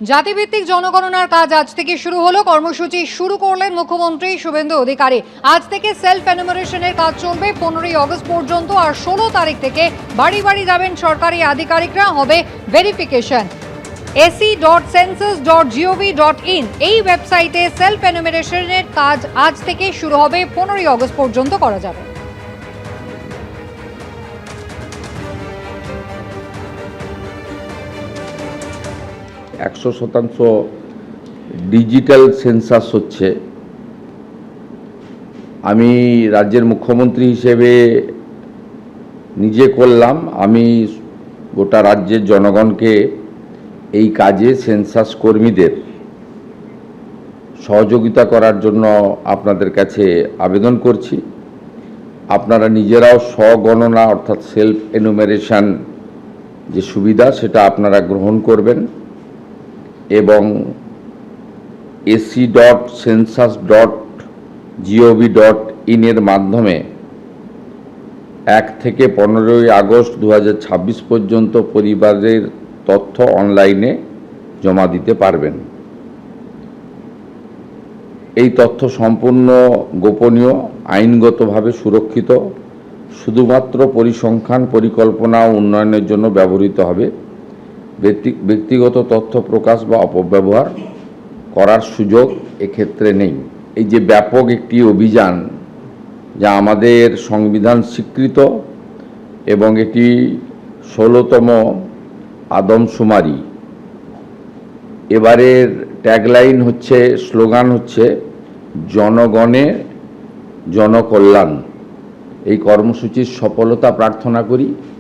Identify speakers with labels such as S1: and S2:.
S1: জাতিভিত্তিক জনগণনার কাজ আজ থেকে শুরু হলো। কর্মসূচি শুরু করলেন মুখ্যমন্ত্রী শুভেন্দু অধিকারী। আজ থেকে সেলফ এনুমারেশনের কাজ চলবে 15ই অগস্ট পর্যন্ত, আর 16 তারিখ থেকে বাড়ি বাড়ি যাবেন সরকারি আধিকারিকরা, হবে ভেরিফিকেশন। ac.census.gov.in এই ওয়েবসাইটে সেলফ এনুমারেশনের কাজ আজ থেকে শুরু হবে, 15ই অগস্ট পর্যন্ত করা যাবে।
S2: 100% ডিজিটাল সেন্সাস হচ্ছে। আমি রাজ্যের মুখ্যমন্ত্রী হিসেবে নিজে করলাম, আমি গোটা রাজ্যের জনগণকে এই কাজে সেন্সাস কর্মীদের সহযোগিতা করার জন্য আপনাদের কাছে আবেদন করছি। আপনারা নিজেরাও স্বগণনা অর্থাৎ সেলফ এনুমারেশন যে সুবিধা সেটা আপনারা গ্রহণ করবেন এবং ac.census.gov.in এর মাধ্যমে 1 থেকে 15ই আগস্ট 2026 পর্যন্ত পরিবারের তথ্য অনলাইনে জমা দিতে পারবেন। এই তথ্য সম্পূর্ণ গোপনীয়, আইনগতভাবে সুরক্ষিত, শুধুমাত্র পরিসংখ্যান, পরিকল্পনা ও উন্নয়নের জন্য ব্যবহৃত হবে। ব্যক্তিগত তথ্য প্রকাশ বা অপব্যবহার করার সুযোগ এক্ষেত্রে নেই। এই যে ব্যাপক একটি অভিযান, যা আমাদের সংবিধান স্বীকৃত এবং এটি 16তম আদমশুমারি। এবারের ট্যাগলাইন হচ্ছে, স্লোগান হচ্ছে জনগণে জনকল্যাণ। এই কর্মসূচির সফলতা প্রার্থনা করি।